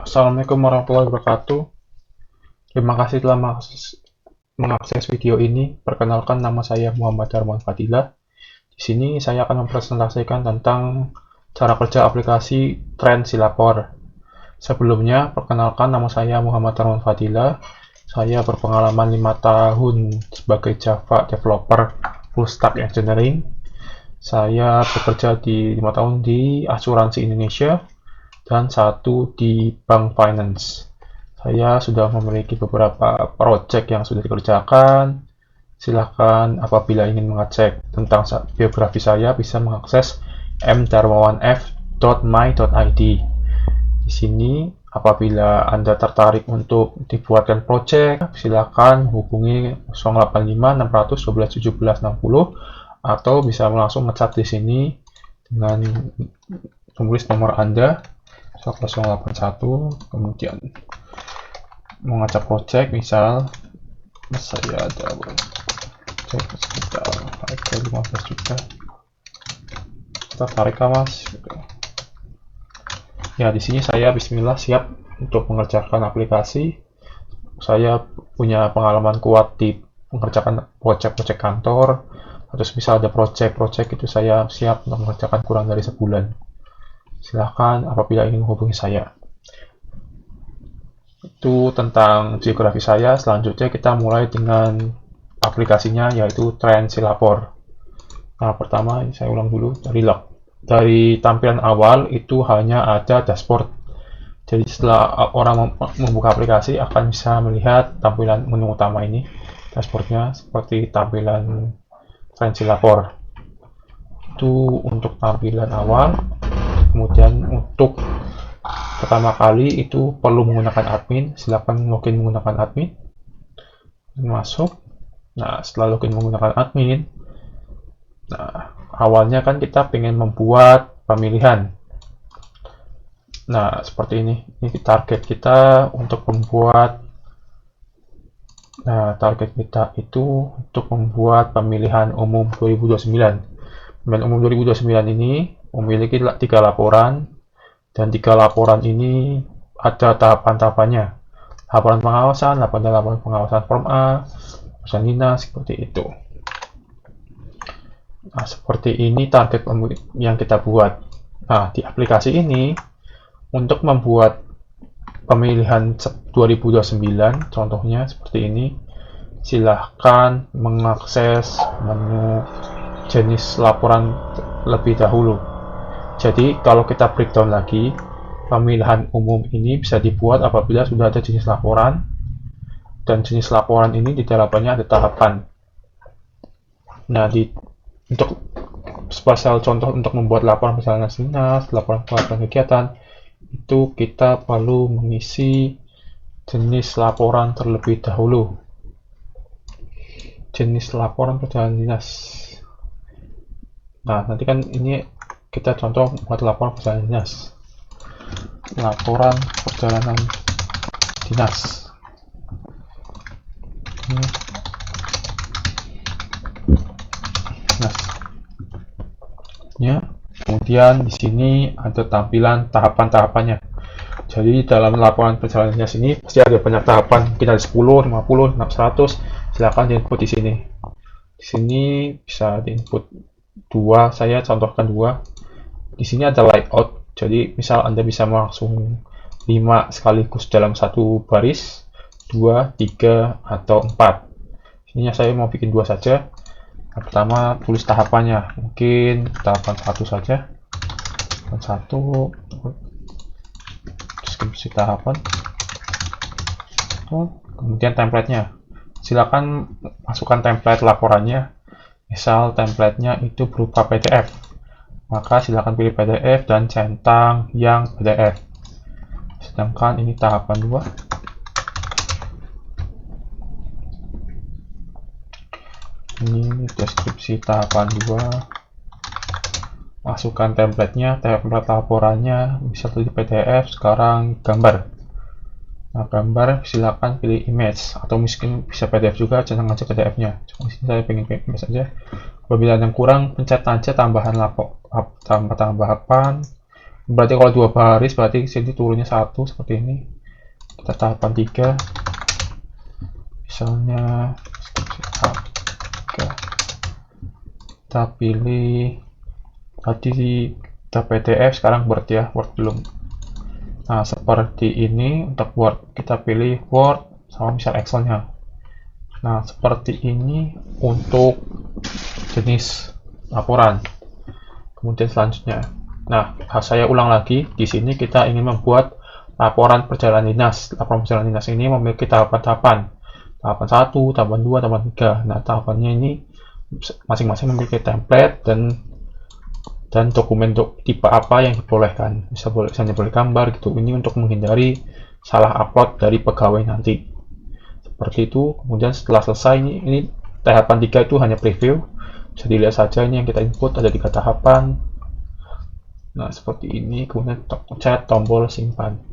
Assalamualaikum warahmatullahi wabarakatuh. Terima kasih telah mengakses video ini. Perkenalkan, nama saya Muhammad Darmawan Fadilah. Di sini saya akan mempresentasikan tentang cara kerja aplikasi Translapor. Sebelumnya, perkenalkan, nama saya Muhammad Darmawan Fadilah. Saya berpengalaman 5 tahun sebagai Java developer full stack engineering. Saya bekerja di 5 tahun di asuransi Indonesia dan 1 di Bank Finance. Saya sudah memiliki beberapa project yang sudah dikerjakan. Silahkan apabila ingin mengecek tentang biografi saya bisa mengakses mdarmawanf.my.id. Di sini apabila Anda tertarik untuk dibuatkan project, silahkan hubungi 085 600 12 17 60 atau bisa langsung ngechat di sini dengan tulis nomor Anda 081, kemudian mengajak project, misal saya ada project sekitar harga 15 juta, tertarik kah mas? Ya, di sini saya bismillah siap untuk mengerjakan aplikasi. Saya punya pengalaman kuat di mengerjakan project-project kantor, atau misal ada project itu saya siap untuk mengerjakan kurang dari sebulan. Silahkan apabila ingin menghubungi saya. Itu tentang biografi saya. Selanjutnya kita mulai dengan aplikasinya, yaitu Translapor. Nah, pertama saya ulang dulu dari log. Dari tampilan awal itu hanya ada dashboard. Jadi setelah orang membuka aplikasi akan bisa melihat tampilan menu utama ini, dashboardnya seperti tampilan Translapor. Itu untuk tampilan awal. Kemudian untuk pertama kali itu perlu menggunakan admin. Silakan login menggunakan admin, masuk. Nah, setelah login menggunakan admin, nah awalnya kan kita ingin membuat pemilihan. Nah, seperti ini target kita untuk membuat. Nah, target kita itu untuk membuat pemilihan umum 2029. Pemilihan umum 2029 ini memiliki 3 laporan, dan 3 laporan ini ada tahapan-tahapannya. Laporan pengawasan, laporan pengawasan Form A, perusahaan dinas, seperti itu. Nah, seperti ini target yang kita buat. Nah, di aplikasi ini, untuk membuat pemilihan 2029, contohnya seperti ini, silahkan mengakses menu jenis laporan lebih dahulu. Jadi kalau kita breakdown lagi, pemilihan umum ini bisa dibuat apabila sudah ada jenis laporan, dan jenis laporan ini di dalamnya ada tahapan. Nah, untuk spesial contoh untuk membuat laporan perjalanan dinas, laporan kegiatan, itu kita perlu mengisi jenis laporan terlebih dahulu. Jenis laporan perjalanan dinas. Nah, nanti kan ini kita contoh buat laporan perjalanan dinas. Laporan perjalanan dinas. Ya, kemudian di sini ada tampilan tahapan-tahapannya. Jadi dalam laporan perjalanan dinas ini pasti ada banyak tahapan, mungkin ada 10, 50, 100. Silakan diinput di sini. Di sini bisa diinput 2, saya contohkan 2. Di sini ada layout, jadi misal Anda bisa langsung 5 sekaligus dalam satu baris, 2, 3, atau 4. Ini saya mau bikin 2 saja. Yang pertama tulis tahapannya, mungkin tahapan 1 saja. Tahapan 1, deskripsi tahapan. Kemudian template-nya. Silakan masukkan template laporannya. Misal template-nya itu berupa PDF. Maka silakan pilih PDF dan centang yang PDF. Sedangkan ini tahapan 2. Ini deskripsi tahapan 2. Masukkan template-nya, template laporannya, bisa pilih PDF, sekarang gambar. Nah, gambar silakan pilih image, atau mungkin bisa PDF juga, jangan aja PDF-nya. Cuma sini saya pengen image saja. Apabila ada yang kurang, pencet aja tambahan tambahan. Berarti kalau 2 baris berarti sini turunnya 1 seperti ini. Kita tahapan 3, misalnya kita pilih tadi kita PDF, sekarang Word ya, Word belum. Nah seperti ini untuk Word, kita pilih Word sama misal Excelnya. Nah seperti ini untuk jenis laporan. Kemudian selanjutnya, nah saya ulang lagi, di sini kita ingin membuat laporan perjalanan dinas. Laporan perjalanan dinas ini memiliki tahapan-tahapan. Tahapan 1, tahapan 2, tahapan 3. Nah, tahapannya ini masing-masing memiliki template dan dokumen tipe apa yang dibolehkan. Misalnya boleh gambar gitu. Ini untuk menghindari salah upload dari pegawai nanti. Seperti itu. Kemudian setelah selesai ini tahapan 3 itu hanya preview. Bisa dilihat saja ini yang kita input ada 3 tahapan. Nah, seperti ini. Kemudian pencet tombol simpan.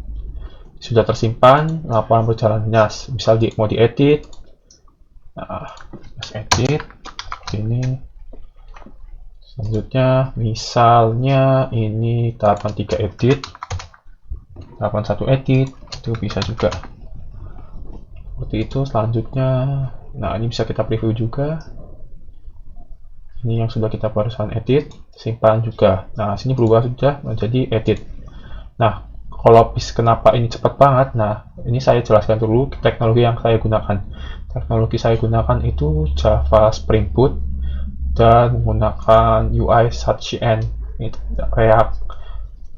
Sudah tersimpan laporan perjalanan dinas. Misal mau diedit. Nah, edit ini. Selanjutnya, misalnya ini tahapan 3 edit, tahapan 1 edit, itu bisa juga. Seperti itu. Selanjutnya, nah ini bisa kita preview juga. Ini yang sudah kita barusan edit, simpan juga. Nah, sini berubah sudah menjadi edit. Nah, kalau kenapa ini cepat banget? Nah, ini saya jelaskan dulu teknologi yang saya gunakan. Teknologi saya gunakan itu Java Spring Boot dan menggunakan UI Site.jn, React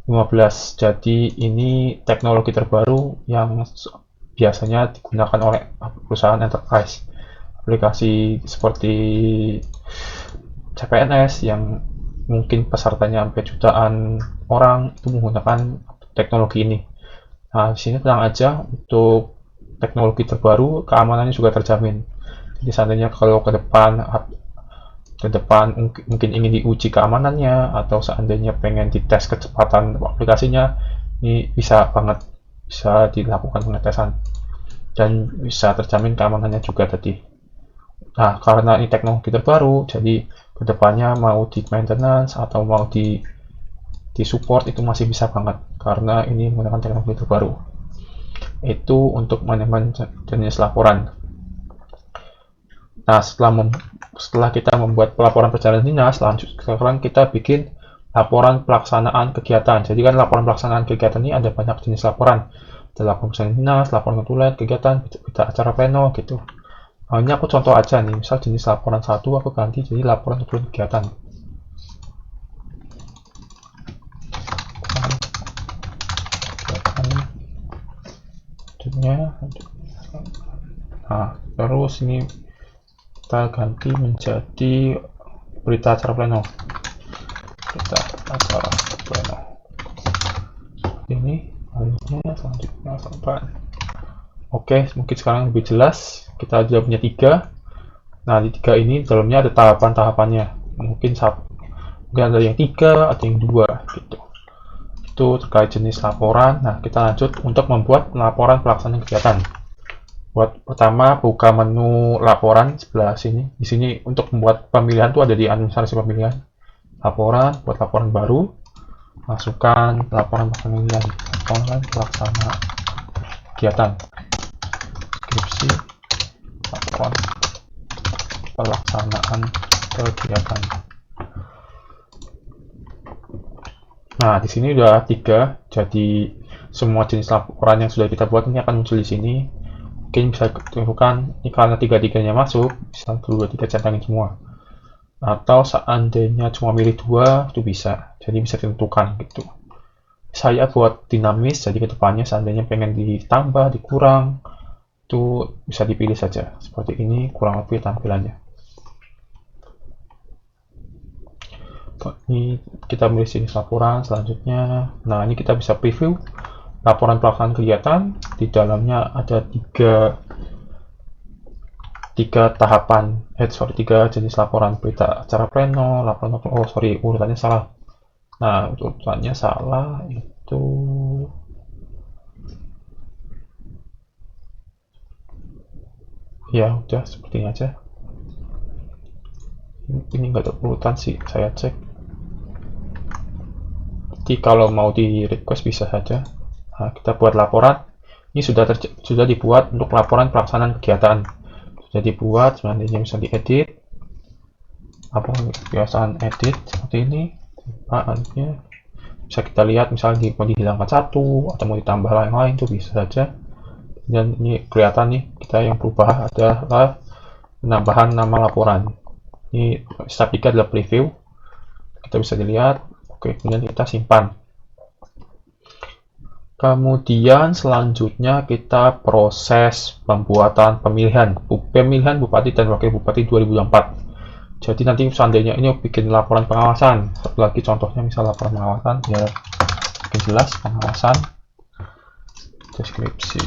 15. Jadi ini teknologi terbaru yang biasanya digunakan oleh perusahaan enterprise. Aplikasi seperti CPNS yang mungkin pesertanya sampai jutaan orang itu menggunakan teknologi ini. Nah, di sini tenang aja, untuk teknologi terbaru keamanannya juga terjamin. Jadi seandainya kalau ke depan mungkin ingin diuji keamanannya atau seandainya pengen dites kecepatan aplikasinya, ini bisa banget bisa dilakukan pengetesan dan bisa terjamin keamanannya juga tadi. Nah, karena ini teknologi terbaru, jadi kedepannya mau di maintenance atau mau di support itu masih bisa banget karena ini menggunakan teknologi terbaru. Itu untuk manajemen jenis laporan. Nah, setelah kita membuat laporan perjalanan dinas, sekarang kita bikin laporan pelaksanaan kegiatan. Jadi kan laporan pelaksanaan kegiatan ini ada banyak jenis laporan. Ada laporan perjalanan dinas, laporan konsulen, kegiatan, berita acara pleno gitu. Nah, ini aku contoh aja nih, misal jenis laporan 1 aku ganti jadi laporan konsulen kegiatan. Nah, terus ini kita ganti menjadi berita acara pleno. Berita acara pleno. Ini selanjutnya sampai. Oke, mungkin sekarang lebih jelas. Kita sudah punya 3. Nah, di 3 ini dalamnya ada tahapan-tahapannya. Mungkin ada yang 3, ada yang 2 gitu. Itu terkait jenis laporan. Nah, kita lanjut untuk membuat laporan pelaksanaan kegiatan. Buat pertama, buka menu laporan sebelah sini. Di sini untuk membuat pemilihan itu ada di administrasi pemilihan. Laporan, buat laporan baru. Masukkan laporan pemilihan. Laporan pelaksanaan kegiatan. Deskripsi laporan pelaksanaan kegiatan. Nah, di sini udah 3, jadi semua jenis laporan yang sudah kita buat ini akan muncul di sini. Mungkin bisa ditentukan ini karena 3-3-nya masuk, bisa 2-3 centangin semua. Atau seandainya cuma milih 2, itu bisa. Jadi bisa ditentukan gitu. Saya buat dinamis, jadi kedepannya seandainya pengen ditambah, dikurang, itu bisa dipilih saja. Seperti ini kurang lebih tampilannya. Ini kita milih jenis laporan selanjutnya. Nah, ini kita bisa preview laporan pelaksanaan kegiatan. Di dalamnya ada 3 tahapan, 3 jenis laporan: berita acara pleno, laporan, urutannya salah. Nah, urutannya salah itu ya udah seperti ini aja. Ini nggak ada urutan sih, saya cek. Nanti kalau mau di request bisa saja. Nah, kita buat laporan. Ini sudah dibuat untuk laporan pelaksanaan kegiatan. Sudah dibuat, selanjutnya bisa diedit. Apa kebiasaan edit seperti ini. Nantinya bisa kita lihat misalnya mau dihilangkan satu atau mau ditambah lain-lain itu bisa saja. Dan ini kelihatan nih kita yang berubah adalah penambahan nama laporan. Ini step 3 adalah preview. Kita bisa dilihat. Oke, kemudian kita simpan. Kemudian selanjutnya kita proses pembuatan pemilihan Bupati dan Wakil Bupati 2024. Jadi nanti seandainya ini bikin laporan pengawasan. Satu lagi contohnya misal laporan pengawasan biar makin jelas pengawasan. Deskripsi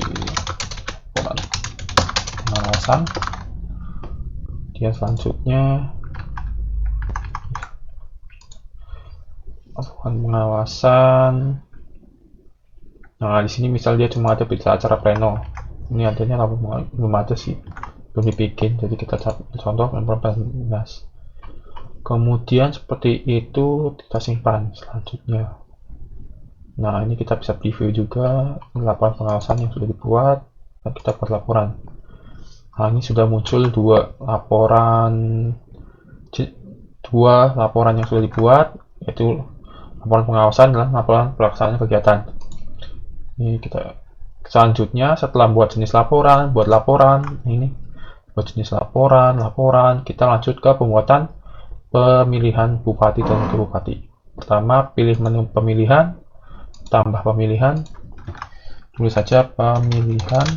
laporan pengawasan. Dia selanjutnya laporan pengawasan. Nah, di sini misal dia cuma ada berita acara pleno. Ini adanya belum ada sih, belum dibikin. Jadi kita contoh nomor 14. Kemudian seperti itu kita simpan selanjutnya. Nah, ini kita bisa preview juga laporan pengawasan yang sudah dibuat dan kita buat laporan. Nah, ini sudah muncul dua laporan yang sudah dibuat, yaitu laporan pengawasan dan laporan pelaksanaan kegiatan. Ini kita selanjutnya setelah buat jenis laporan, ini buat jenis laporan, kita lanjut ke pembuatan pemilihan bupati dan wakil bupati. Pertama, pilih menu pemilihan, tambah pemilihan, tulis saja pemilihan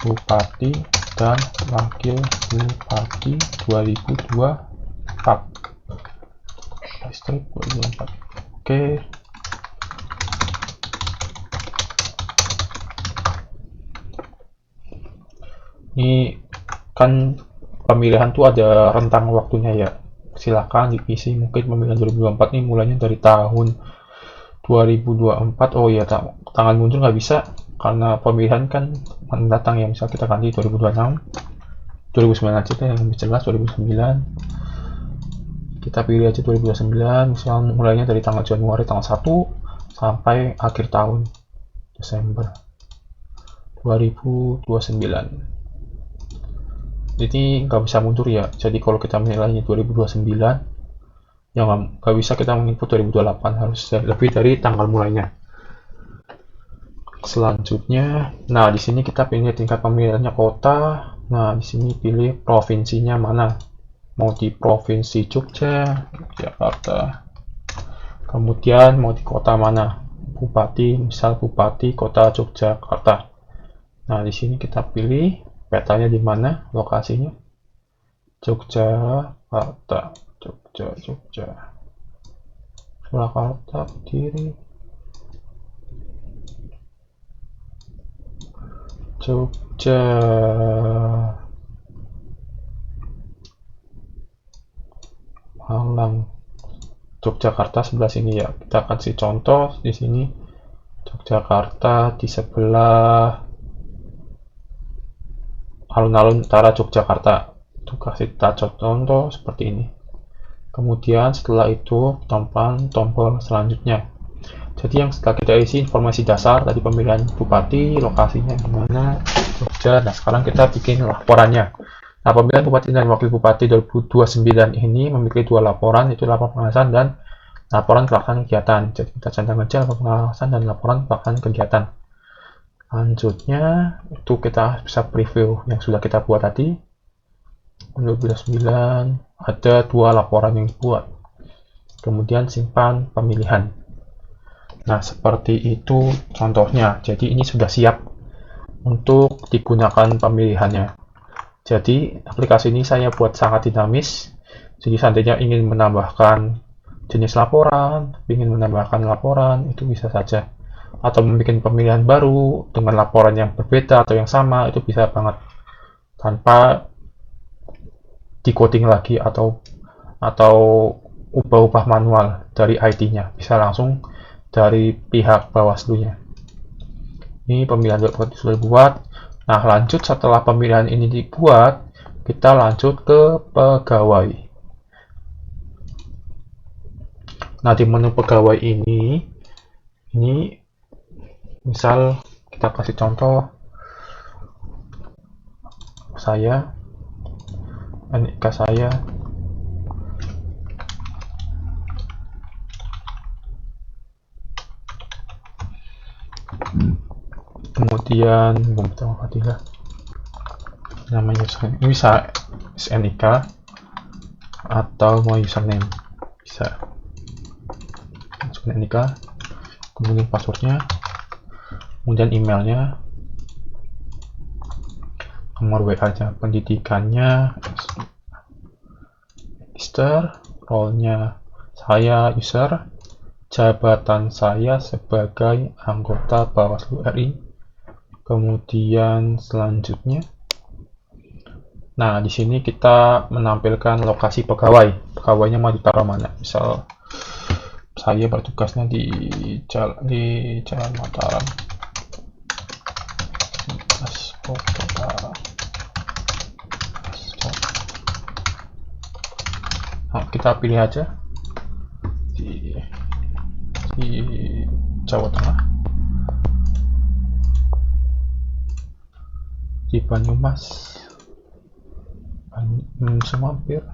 bupati dan wakil bupati 2024. Strip 2024. Oke. Ini kan pemilihan tuh ada rentang waktunya ya. Silakan diisi. Mungkin pemilihan 2024 ini mulainya dari tahun 2024. Oh ya, tanggal muncul nggak bisa karena pemilihan kan mendatang ya. Misal kita ganti 2026, 2009 aja deh yang lebih jelas 2009. Kita pilih aja 2029. Misal mulainya dari tanggal Januari tanggal 1 sampai akhir tahun Desember 2029. Jadi nggak bisa mundur ya. Jadi kalau kita menilainya 2029, ya nggak bisa kita menginput 2028, harus lebih dari tanggal mulainya. Selanjutnya, nah di sini kita pilih tingkat pemilihannya kota. Nah di sini pilih provinsinya mana. Mau di provinsi Jogja, Jakarta. Kemudian mau di kota mana? Bupati, misal Bupati Kota Yogyakarta. Nah di sini kita pilih petanya di mana, lokasinya Yogyakarta, Surakarta, Kediri, Jogja, Malang, Yogyakarta sebelah sini ya. Kita kasih contoh di sini Yogyakarta di sebelah alun-alun utara Yogyakarta. Itu kasih contoh seperti ini. Kemudian setelah itu tombol selanjutnya. Jadi yang setelah kita isi informasi dasar tadi pemilihan bupati, lokasinya di mana, Jogja. Nah sekarang kita bikin laporannya. Nah pemilihan bupati dan wakil bupati 2029 ini memiliki dua laporan, yaitu laporan pengawasan dan laporan pelaksanaan kegiatan. Jadi kita centang aja laporan pengawasan dan laporan pelaksanaan kegiatan. Selanjutnya itu kita bisa preview yang sudah kita buat tadi. 2029 ada dua laporan yang dibuat. Kemudian simpan pemilihan. Nah seperti itu contohnya. Jadi ini sudah siap untuk digunakan pemilihannya. Jadi aplikasi ini saya buat sangat dinamis. Jadi seandainya ingin menambahkan jenis laporan, ingin menambahkan laporan, itu bisa saja. Atau membuat pemilihan baru dengan laporan yang berbeda atau yang sama, itu bisa banget tanpa decoding lagi atau ubah-ubah manual dari IT-nya, bisa langsung dari pihak Bawaslu-nya. Ini pemilihan sudah dibuat. Nah lanjut setelah pemilihan ini dibuat, kita lanjut ke pegawai. Nah, di menu pegawai ini misal kita kasih contoh, saya, NIK saya, kemudian namanya ini bisa NIK atau mau username, bisa NIK, kemudian passwordnya, kemudian emailnya, nomor WA-nya, pendidikannya, register, role-nya saya user, jabatan saya sebagai anggota Bawaslu RI, kemudian selanjutnya. Nah, di sini kita menampilkan lokasi pegawai. Pegawainya mau ditaruh mana? Misal saya bertugasnya di Jalan Mataram. Nah, kita pilih aja di Jawa Tengah, di Banyumas, Semampir,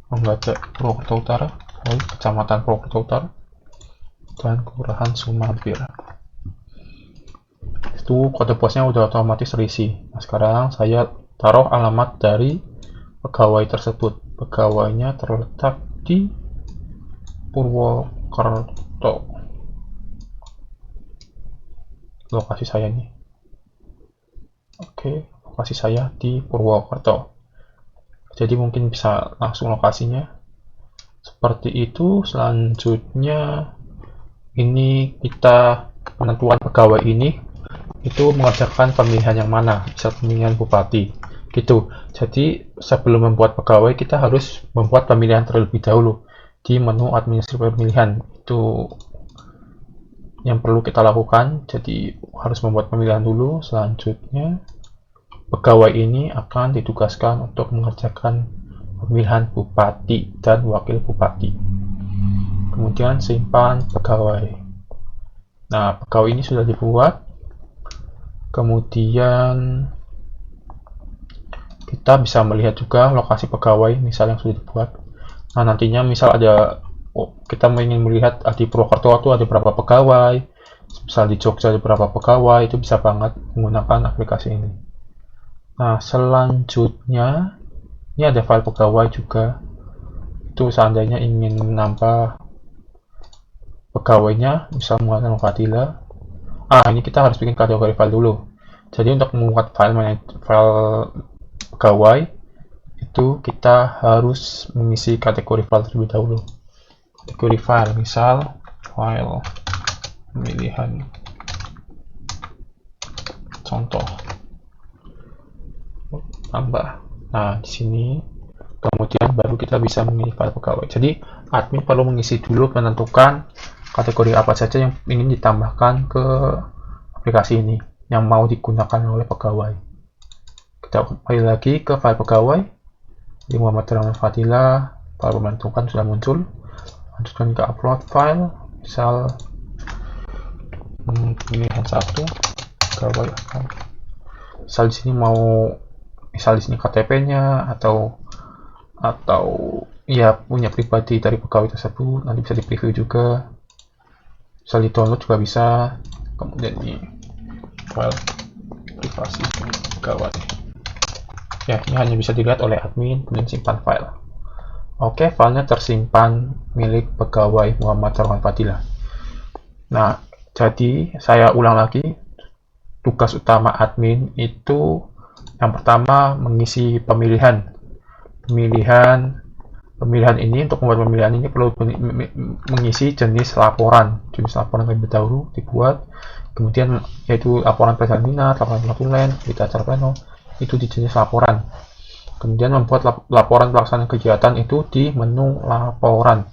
Purwokerto Utara, Kecamatan Purwokerto Utara, dan Kelurahan Sumampir. Itu kode posnya udah otomatis terisi. Nah, sekarang saya taruh alamat dari pegawai tersebut. Pegawainya terletak di Purwokerto. Lokasi saya nih. Oke, lokasi saya di Purwokerto. Jadi mungkin bisa langsung lokasinya. Seperti itu. Selanjutnya ini kita penentuan pegawai ini itu mengerjakan pemilihan yang mana, bisa pemilihan bupati gitu. Jadi sebelum membuat pegawai kita harus membuat pemilihan terlebih dahulu di menu administrasi pemilihan. Itu yang perlu kita lakukan. Jadi harus membuat pemilihan dulu. Selanjutnya pegawai ini akan ditugaskan untuk mengerjakan pemilihan bupati dan wakil bupati. Kemudian simpan pegawai. Nah, pegawai ini sudah dibuat. Kemudian kita bisa melihat juga lokasi pegawai misal yang sudah dibuat. Nah, nantinya misal ada kita ingin melihat di Purwokerto itu ada berapa pegawai, misal di Jogja ada berapa pegawai, itu bisa banget menggunakan aplikasi ini. Nah, selanjutnya ini ada file pegawai juga. Itu seandainya ingin menambah pegawainya, misal menggunakan Fadila. Ini kita harus bikin kategori file dulu. Jadi untuk membuat file pegawai itu kita harus mengisi kategori file terlebih dahulu. Kategori file, misal file pemilihan contoh tambah. Nah, di sini kemudian baru kita bisa mengisi file pegawai. Jadi admin perlu mengisi dulu, menentukan kategori apa saja yang ingin ditambahkan ke aplikasi ini yang mau digunakan oleh pegawai. Kita kembali lagi ke file pegawai di Muhammad Rahman Fadila. File menentukan sudah muncul. Lanjutkan ke upload file, misal pemilihan 1 pegawai. Misal di sini misal di sini KTP-nya atau ya punya pribadi dari pegawai tersebut, nanti bisa di preview juga. Bisa di-download juga bisa. Kemudian ini file privasi pegawai. Ya, ini hanya bisa dilihat oleh admin, kemudian simpan file. Oke, filenya tersimpan milik pegawai Muhammad Rahman Fadila. Nah, jadi saya ulang lagi. Tugas utama admin itu yang pertama mengisi pemilihan. Pemilihan ini, untuk membuat pemilihan ini perlu mengisi jenis laporan terlebih dahulu dibuat, kemudian yaitu laporan pelaksanaan minat, laporan notulen, berita acara pleno, itu di jenis laporan. Kemudian membuat laporan pelaksanaan kegiatan itu di menu laporan.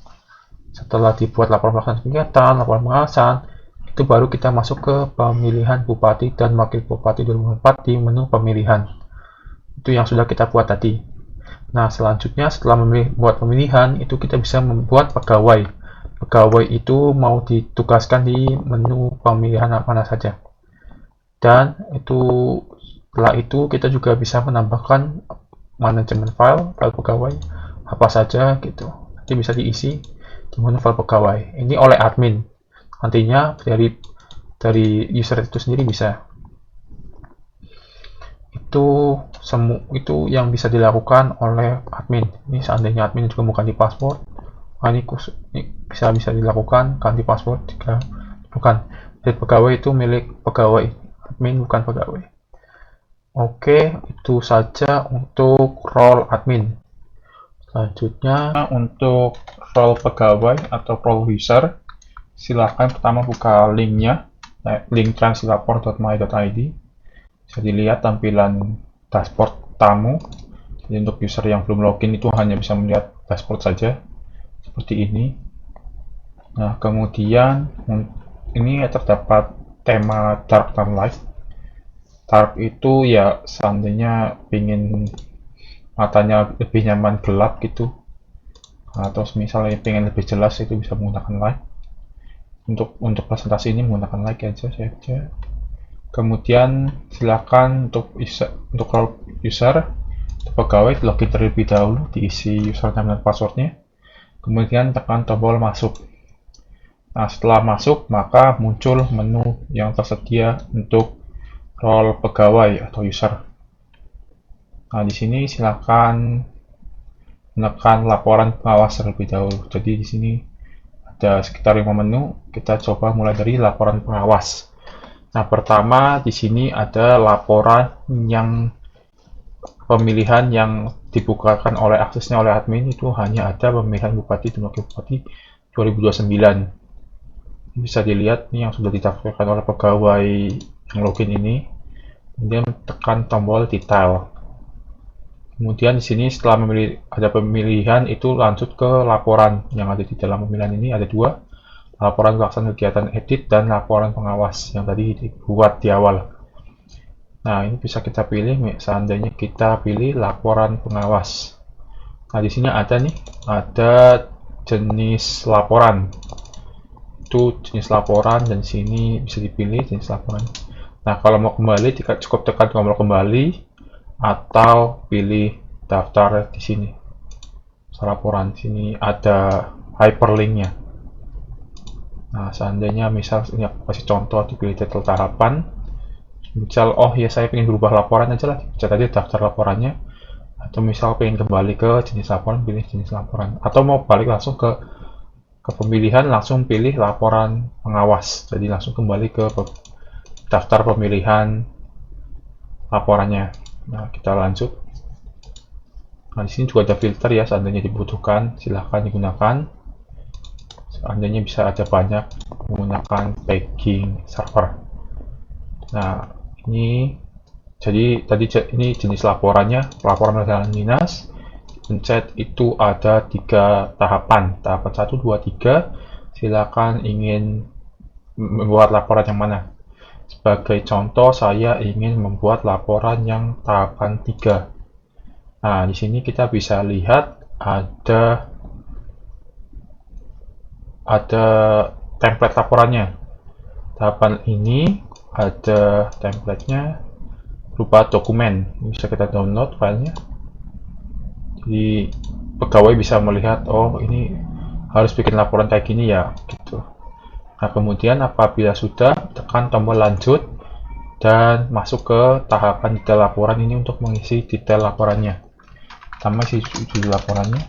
Setelah dibuat laporan pelaksanaan kegiatan, laporan pengawasan, itu baru kita masuk ke pemilihan bupati dan wakil bupati 2004 di menu pemilihan. Itu yang sudah kita buat tadi. Nah, selanjutnya setelah membuat pemilihan, itu kita bisa membuat pegawai. Pegawai itu mau ditugaskan di menu pemilihan mana saja. Dan setelah itu kita juga bisa menambahkan manajemen file pegawai apa saja gitu. Nanti bisa diisi di menu file pegawai. Ini oleh admin. Nantinya dari user itu sendiri bisa. Itu yang bisa dilakukan oleh admin. Ini seandainya admin juga bukan di password, ini bisa dilakukan ganti password jika bukan. Jadi pegawai itu milik pegawai, admin bukan pegawai. Oke, itu saja untuk role admin. Selanjutnya untuk role pegawai atau role user, silahkan pertama buka linknya, link translapor.my.id. Bisa dilihat tampilan dashboard tamu. Jadi untuk user yang belum login itu hanya bisa melihat dashboard saja seperti ini. Nah, kemudian ini terdapat tema dark dan light. Dark itu ya seandainya ingin matanya lebih nyaman gelap gitu, atau misalnya ingin lebih jelas itu bisa menggunakan light. Untuk presentasi ini menggunakan light aja saja. Kemudian silakan untuk role user, untuk pegawai login terlebih dahulu, diisi username dan passwordnya, kemudian tekan tombol masuk. Nah, setelah masuk maka muncul menu yang tersedia untuk role pegawai atau user. Nah, di sini silakan menekan laporan pengawas terlebih dahulu. Jadi di sini ada sekitar 5 menu. Kita coba mulai dari laporan pengawas. Nah, pertama di sini ada laporan pemilihan yang dibukakan oleh aksesnya oleh admin, itu hanya ada pemilihan bupati dan wakil bupati 2029. Bisa dilihat ini yang sudah didaftarkan oleh pegawai yang login ini. Kemudian tekan tombol detail. Kemudian di sini setelah ada pemilihan itu lanjut ke laporan. Yang ada di dalam pemilihan ini ada dua. Laporan pelaksanaan kegiatan edit dan laporan pengawas yang tadi dibuat di awal. Nah, ini bisa kita pilih seandainya kita pilih laporan pengawas. Nah, di sini ada jenis laporan. Itu jenis laporan dan di sini bisa dipilih jenis laporan. Nah, kalau mau kembali cukup tekan tombol kembali atau pilih daftar di sini. Laporan di sini ada hyperlinknya. Nah, seandainya misal ini aku kasih contoh, dipilih titel tahapan, misal oh ya saya ingin berubah laporan aja lah, bisa tadi daftar laporannya, atau misal ingin kembali ke jenis laporan, pilih jenis laporan, atau mau balik langsung ke pemilihan, langsung pilih laporan pengawas, jadi langsung kembali ke daftar pemilihan laporannya. Nah, kita lanjut. Nah, di sini juga ada filter ya, seandainya dibutuhkan silahkan digunakan. Seandainya bisa ada banyak menggunakan tagging server. Nah, ini jadi tadi ini jenis laporannya, laporan perjalanan dinas. Pencet itu ada 3 tahapan. Tahapan 1, 2, 3. Silakan ingin membuat laporan yang mana. Sebagai contoh, saya ingin membuat laporan yang tahapan 3. Nah, di sini kita bisa lihat ada template laporannya. Tahapan ini ada templatenya berupa dokumen. Bisa kita download filenya. Jadi pegawai bisa melihat, oh ini harus bikin laporan kayak gini ya, gitu. Nah, kemudian apabila sudah, tekan tombol lanjut dan masuk ke tahapan detail laporan ini untuk mengisi detail laporannya. Pertama isi judul laporannya,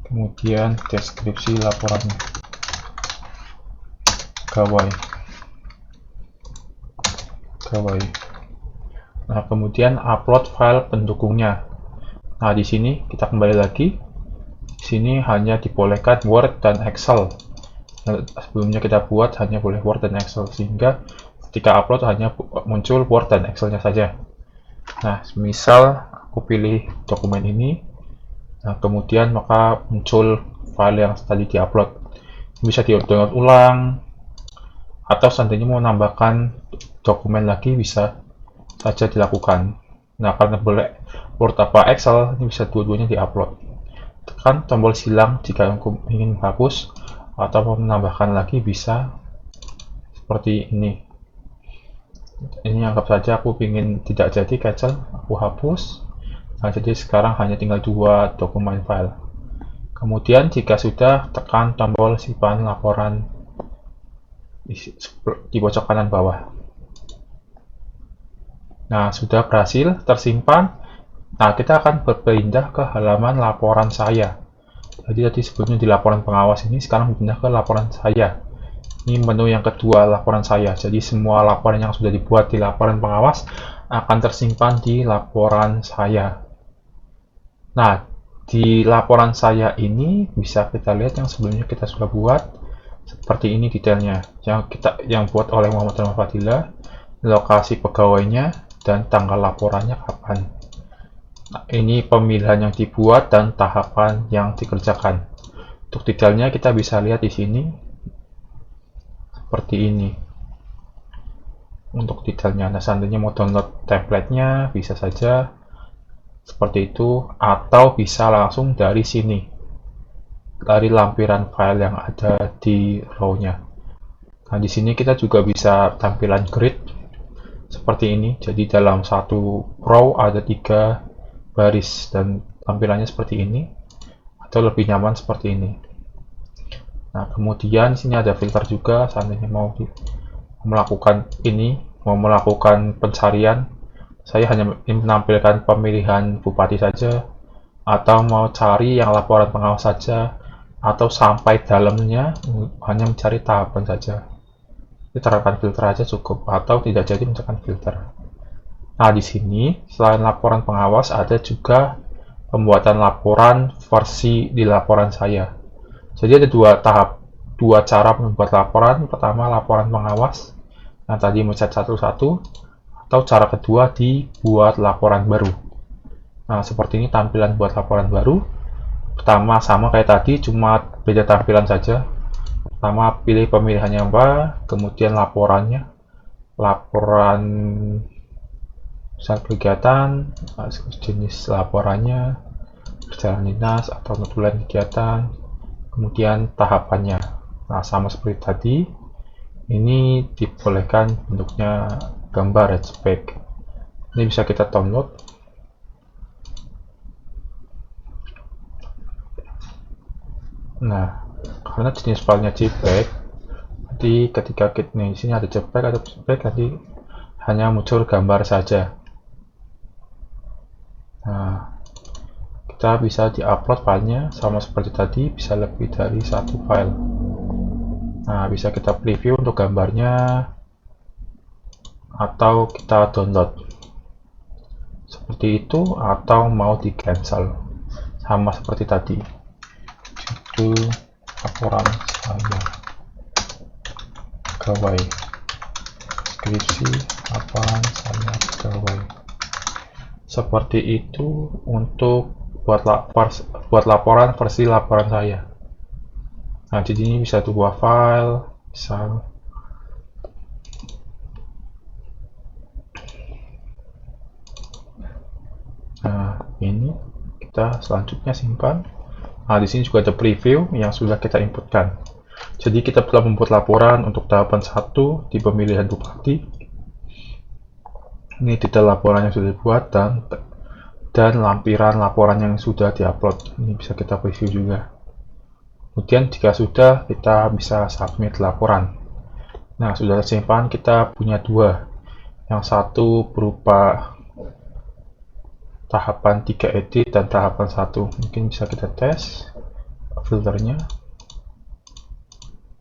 kemudian deskripsi laporannya, pegawai. Nah, kemudian upload file pendukungnya. Nah, di sini kita kembali lagi. Di sini hanya dibolehkan Word dan Excel. Nah, sebelumnya kita buat hanya boleh Word dan Excel, sehingga ketika upload hanya muncul Word dan Excel-nya saja. Nah, misal aku pilih dokumen ini, nah kemudian maka muncul file yang tadi diupload. Bisa di-download ulang, atau seandainya mau menambahkan dokumen lagi bisa saja dilakukan. Nah, karena Word apa Excel, ini bisa dua-duanya diupload. Tekan tombol silang jika ingin menghapus atau menambahkan lagi, bisa seperti ini. Ini anggap saja aku ingin tidak jadi, cancel, aku hapus. Nah, jadi sekarang hanya tinggal 2 dokumen file. Kemudian jika sudah, tekan tombol simpan laporan di pojok kanan bawah. Nah, sudah berhasil tersimpan. Nah, kita akan berpindah ke halaman laporan saya. Jadi tadi sebelumnya di laporan pengawas ini, sekarang berpindah ke laporan saya. Ini menu yang kedua, laporan saya. Jadi semua laporan yang sudah dibuat di laporan pengawas akan tersimpan di laporan saya. Nah, di laporan saya ini bisa kita lihat yang sebelumnya kita sudah buat. Seperti ini detailnya. Yang buat oleh Muhammad Fadilah, lokasi pegawainya, dan tanggal laporannya kapan. Nah, ini pemilihan yang dibuat dan tahapan yang dikerjakan. Untuk detailnya kita bisa lihat di sini seperti ini. Untuk detailnya, nah seandainya mau download template-nya bisa saja seperti itu, atau bisa langsung dari sini, dari lampiran file yang ada di row-nya. Nah, di sini kita juga bisa tampilan grid seperti ini. Jadi dalam satu row ada 3 baris dan tampilannya seperti ini, atau lebih nyaman seperti ini. Nah, kemudian di sini ada filter juga. Seandainya mau melakukan pencarian, saya hanya menampilkan pemilihan bupati saja, atau mau cari yang laporan pengawas saja, atau sampai dalamnya hanya mencari tahapan saja. Diterapkan filter aja cukup, atau tidak jadi mencari filter. Nah, di sini selain laporan pengawas ada juga pembuatan laporan versi di laporan saya. Jadi ada dua cara membuat laporan. Pertama, laporan pengawas yang tadi mencat satu-satu, atau cara kedua dibuat laporan baru. Nah, seperti ini tampilan buat laporan baru. Pertama sama kayak tadi, cuma beda tampilan saja. Pertama pilih pemilihannya apa, kemudian laporannya, laporan pusat kegiatan, jenis laporannya, perjalanan dinas atau notulen kegiatan, kemudian tahapannya. Nah, sama seperti tadi, ini dibolehkan bentuknya gambar JPEG. Ini bisa kita download. Nah, karena jenis filenya JPEG, nanti ketika di sini ada JPEG atau JPEG, nanti hanya muncul gambar saja. Nah, kita bisa diupload filenya sama seperti tadi, bisa lebih dari satu file. Nah, bisa kita preview untuk gambarnya, atau kita download seperti itu, atau mau di cancel sama seperti tadi. Itu laporan saya pegawai, skripsi laporan saya pegawai. Seperti itu untuk buat laporan versi laporan saya. Nah, di sini bisa 2 file, bisa ini kita selanjutnya simpan. Nah, di sini juga ada preview yang sudah kita inputkan. Jadi kita telah membuat laporan untuk tahapan 1 di pemilihan bupati. Ini detail laporan yang sudah dibuat dan lampiran laporan yang sudah diupload. Ini bisa kita preview juga. Kemudian jika sudah, kita bisa submit laporan. Nah, sudah tersimpan, kita punya 2. Yang satu berupa tahapan 3 edit dan tahapan 1. Mungkin bisa kita tes filternya.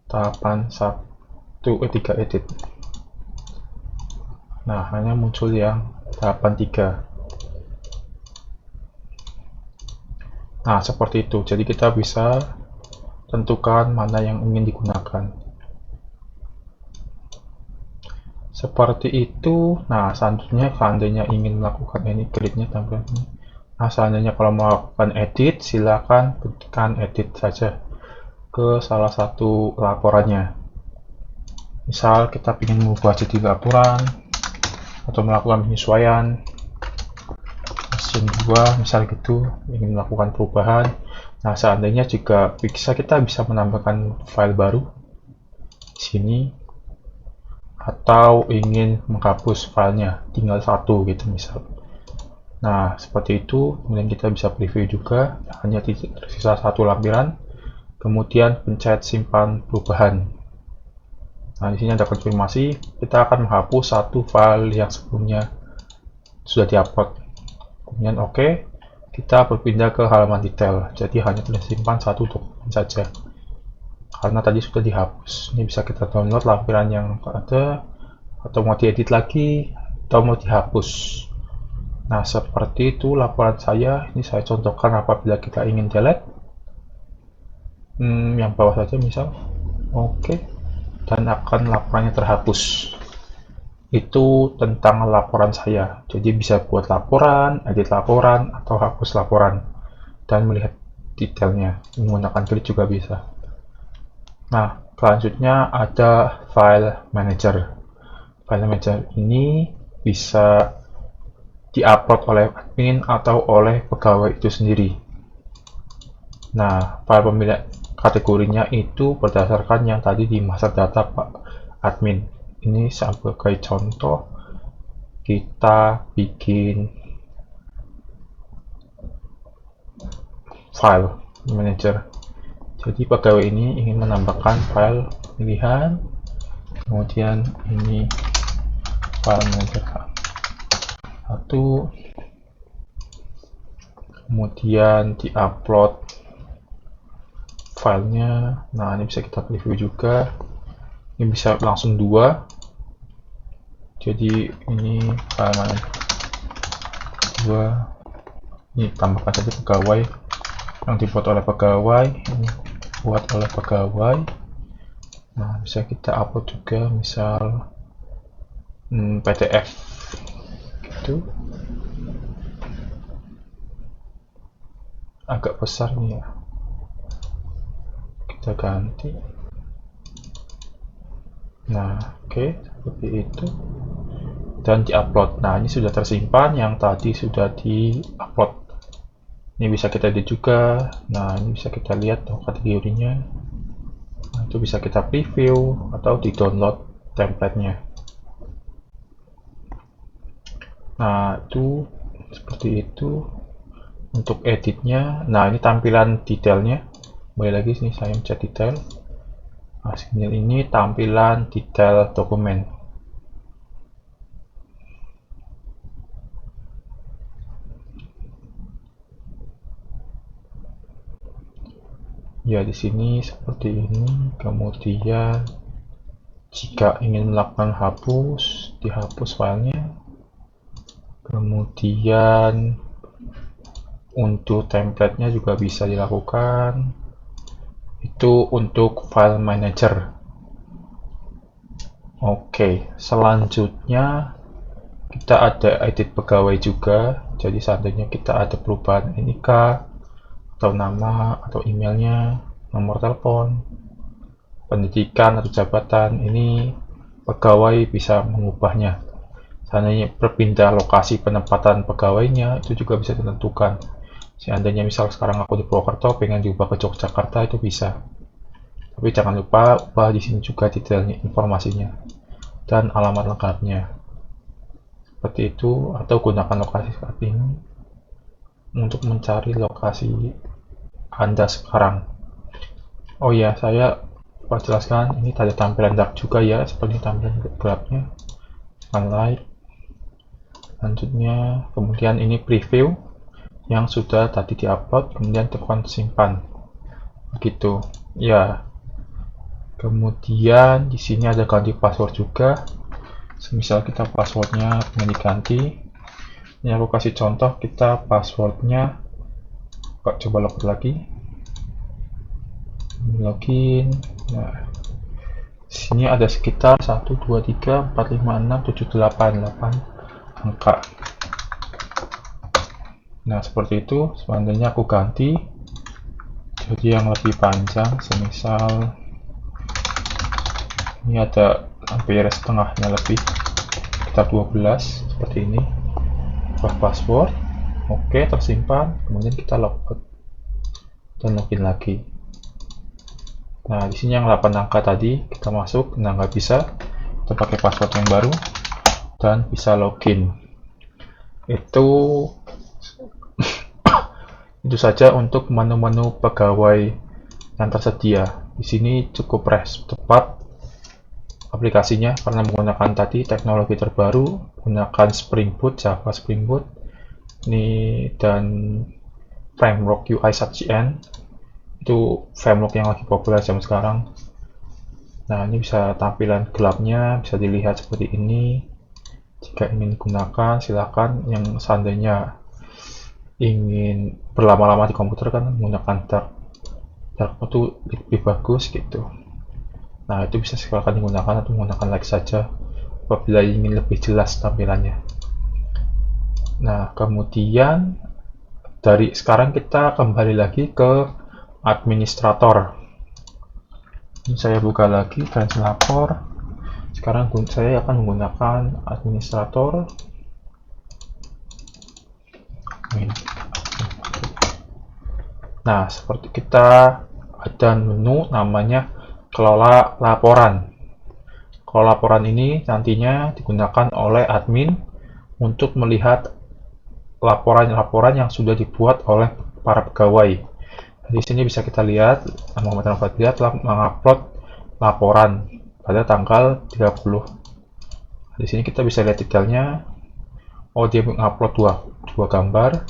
Tahapan 3 edit. Nah, hanya muncul yang tahapan 3. Nah, seperti itu. Jadi kita bisa tentukan mana yang ingin digunakan. Seperti itu. Nah, seandainya ingin melakukan ini, gridnya tampil ini. Nah, seandainya kalau melakukan edit, silakan tekan edit saja ke salah satu laporannya. Misal kita ingin mengubah jadi laporan atau melakukan penyesuaian. version 2 misal gitu, ingin melakukan perubahan. Nah, seandainya juga kita bisa menambahkan file baru di sini, atau ingin menghapus filenya tinggal satu gitu misal. Nah, seperti itu. Kemudian kita bisa preview juga, hanya tersisa satu lampiran. Kemudian pencet simpan perubahan. Nah, di sini ada konfirmasi, kita akan menghapus satu file yang sebelumnya sudah diupload. Kemudian oke, kita berpindah ke halaman detail. Jadi hanya tersimpan satu dokumen saja. Karena tadi sudah dihapus. Ini bisa kita download lampiran yang ada, atau mau diedit lagi, atau mau dihapus. Nah, seperti itu laporan saya. Ini saya contohkan apabila kita ingin delete. Yang bawah saja misal. Oke. Dan akan laporannya terhapus. Itu tentang laporan saya. Jadi bisa buat laporan, edit laporan, atau hapus laporan. Dan melihat detailnya. Menggunakan klik juga bisa. Nah, selanjutnya ada file manager. File manager ini bisa diupload oleh admin atau oleh pegawai itu sendiri. Nah, file pemilihan kategorinya itu berdasarkan yang tadi di master data Pak admin. Ini sebagai contoh, kita bikin file manager. Jadi pegawai ini ingin menambahkan file pemilihan, kemudian ini file manager satu, kemudian diupload filenya. Nah, ini bisa kita preview juga. Ini bisa langsung dua. Jadi ini file mana? Dua. Ini tambahkan saja pegawai yang dibuat oleh pegawai. Ini buat oleh pegawai. Nah, bisa kita upload juga, misal PDF gitu. Agak besar nih ya. Kita ganti. Nah, oke, seperti itu. Dan diupload. Nah, ini sudah tersimpan, yang tadi sudah diupload. Ini bisa kita edit juga. Nah, ini bisa kita lihat kategorinya. Nah, itu bisa kita preview atau di-download template-nya. Nah, itu seperti itu untuk editnya. Nah, ini tampilan detailnya. Kembali lagi sini saya mencet detail. Nah, ini tampilan detail dokumen. Ya, di sini seperti ini. Kemudian jika ingin melakukan hapus, dihapus filenya. Kemudian untuk template-nya juga bisa dilakukan. Itu untuk file manager. Oke, selanjutnya kita ada edit pegawai juga. Jadi seandainya kita ada perubahan NIK atau nama atau emailnya, nomor telepon, pendidikan atau jabatan, ini pegawai bisa mengubahnya. Seandainya berpindah lokasi penempatan pegawainya, itu juga bisa ditentukan. Seandainya misal sekarang aku di Purwokerto, pengen diubah ke Yogyakarta, itu bisa. Tapi jangan lupa ubah di sini juga detailnya, informasinya, dan alamat lengkapnya. Seperti itu, atau gunakan lokasi seperti ini untuk mencari lokasi Anda sekarang. Oh ya, saya lupa jelaskan, ini tadi tampilan dark juga ya, seperti tampilan gelapnya. Light. Selanjutnya, kemudian ini preview yang sudah tadi diupload, kemudian tekan simpan. Begitu. Ya. Kemudian di sini ada ganti password juga. Semisal kita passwordnya ingin diganti. Ini aku kasih contoh, kita passwordnya coba login lagi. Login. Nah, di sini ada sekitar 1, 2, 3, 4, 5, 6, 7, 8 angka. Nah, seperti itu. Selanjutnya aku ganti jadi yang lebih panjang, semisal ini ada hampir setengahnya lebih, sekitar 12, seperti ini. Password, Oke, tersimpan. Kemudian kita logout dan login lagi. Nah, di sini yang 8 angka tadi kita masuk. Nah, nggak bisa, kita pakai password yang baru dan bisa login. Itu saja untuk menu-menu pegawai yang tersedia. Di sini cukup cepat aplikasinya karena menggunakan tadi teknologi terbaru, menggunakan Spring Boot, Java Spring Boot, ini dan framework UI/JN. Itu framework yang lagi populer zaman sekarang. Nah, ini bisa tampilan gelapnya, bisa dilihat seperti ini. Jika ingin digunakan, silakan. Yang seandainya ingin berlama-lama di komputer kan menggunakan dark itu lebih bagus gitu. Nah, itu bisa silakan digunakan atau menggunakan light saja apabila ingin lebih jelas tampilannya. Nah, kemudian dari sekarang kita kembali lagi ke administrator. Ini saya buka lagi translator. Sekarang saya akan menggunakan administrator. Nah, seperti kita ada menu namanya kelola laporan. Kelola laporan ini nantinya digunakan oleh admin untuk melihat laporan-laporan yang sudah dibuat oleh para pegawai. Di sini bisa kita lihat, Muhammad Al-Fadliah telah mengupload laporan pada tanggal 30. Di sini kita bisa lihat detailnya. Oh, dia mengupload dua gambar.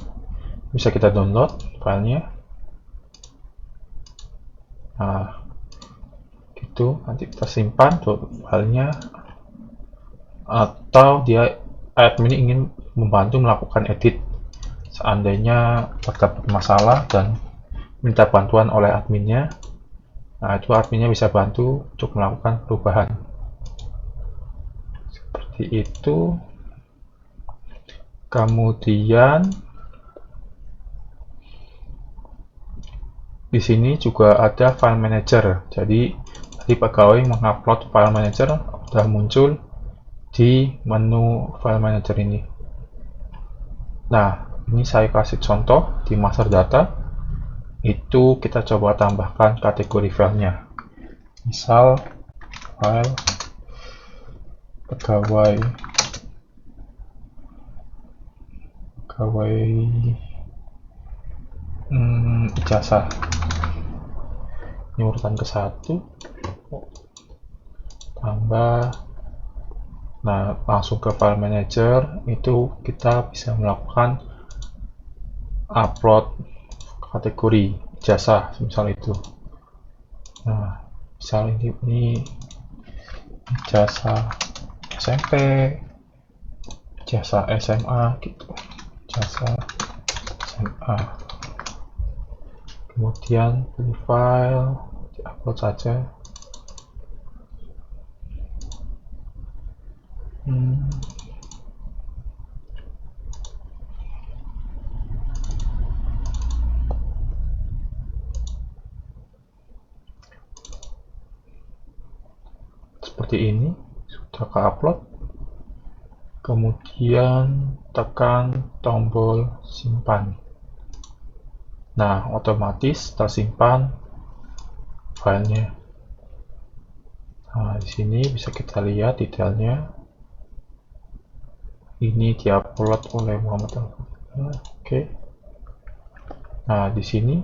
Bisa kita download filenya. Nah, gitu. Nanti kita simpan tuh filenya. Atau dia admin ingin membantu melakukan edit. Seandainya terdapat masalah dan minta bantuan oleh adminnya, nah itu adminnya bisa bantu untuk melakukan perubahan seperti itu. Kemudian di sini juga ada file manager. Jadi tadi pegawai mengupload file manager sudah muncul di menu file manager ini. Nah, ini saya kasih contoh di master data. Itu kita coba tambahkan kategori filenya. Misal file pegawai ijazah. Ini urutan ke-1. Tambah. Nah, langsung ke file manager. Itu kita bisa melakukan upload kategori ijazah, misal itu. Nah, misal ini ijazah SMP, ijazah SMA gitu, ijazah SMA. Kemudian pilih file, diupload saja. Seperti ini, sudah ke-upload. Kemudian tekan tombol simpan. Nah, otomatis tersimpan filenya. Nah, di sini bisa kita lihat detailnya. Ini diupload oleh Muhammad Al-Fadliah. Oke. Nah, di sini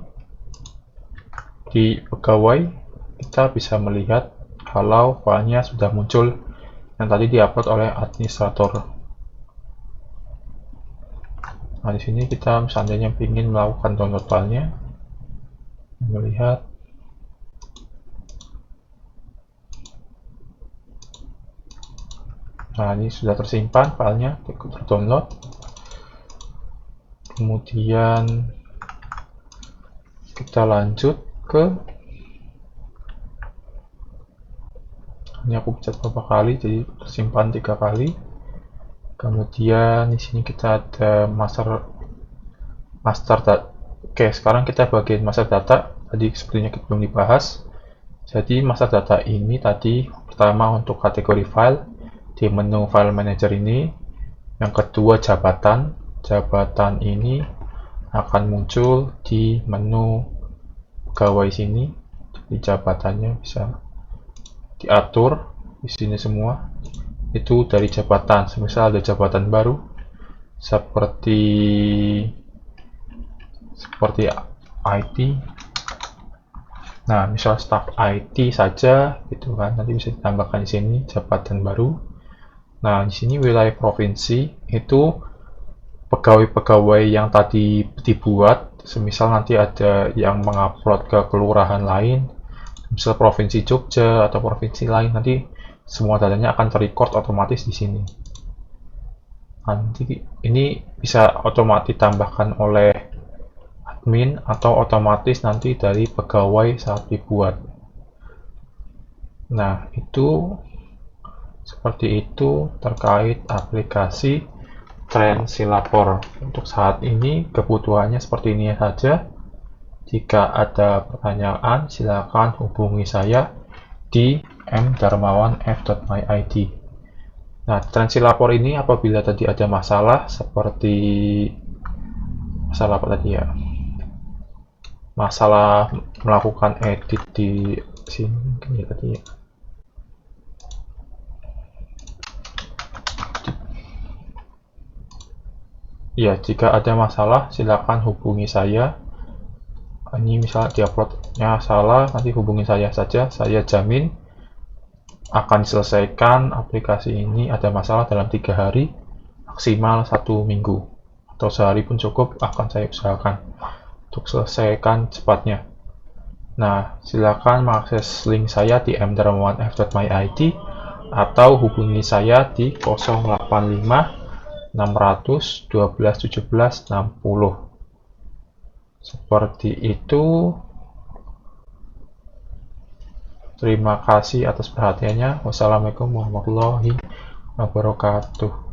di pegawai kita bisa melihat kalau filenya sudah muncul yang tadi diupload oleh administrator. Nah, di sini kita seandainya ingin melakukan download filenya, melihat. Nah, ini sudah tersimpan filenya, terdownload. Kemudian kita lanjut ke, ini aku pencet beberapa kali, jadi tersimpan 3 kali. Kemudian di sini kita ada master data. Oke, sekarang kita bagian master data. Tadi sepertinya kita belum dibahas. Jadi master data ini tadi pertama untuk kategori file di menu file manager ini. Yang kedua jabatan. jabatan ini akan muncul di menu pegawai sini. Di jabatannya bisa diatur di sini semua. Itu dari jabatan. Misal ada jabatan baru seperti IT. Nah, misal staff IT saja gitu kan, nanti bisa ditambahkan di sini jabatan baru. Nah, di sini wilayah provinsi itu pegawai-pegawai yang tadi dibuat, semisal nanti ada yang mengupload ke kelurahan lain, misal provinsi Jogja atau provinsi lain, nanti semua datanya akan terrecord otomatis di sini. Nanti ini bisa otomatis ditambahkan oleh admin atau otomatis nanti dari pegawai saat dibuat. Nah, itu seperti itu terkait aplikasi Transilapor. Untuk saat ini kebutuhannya seperti ini saja. Jika ada pertanyaan, silakan hubungi saya di mdarmawanf.myid. Nah, Transilapor ini apabila tadi ada masalah seperti masalah apa tadi ya? Masalah melakukan edit di sini mungkin ya tadi ya. Ya, jika ada masalah silakan hubungi saya. Ini misalnya diuploadnya salah, nanti hubungi saya saja. Saya jamin akan diselesaikan aplikasi ini. Ada masalah dalam 3 hari, maksimal 1 minggu atau sehari pun cukup, akan saya usahakan untuk selesaikan cepatnya. Nah, silakan mengakses link saya di mdarmawanf.myid atau hubungi saya di 085 600 12 17 60. Seperti itu. Terima kasih atas perhatiannya. Wassalamualaikum warahmatullahi wabarakatuh.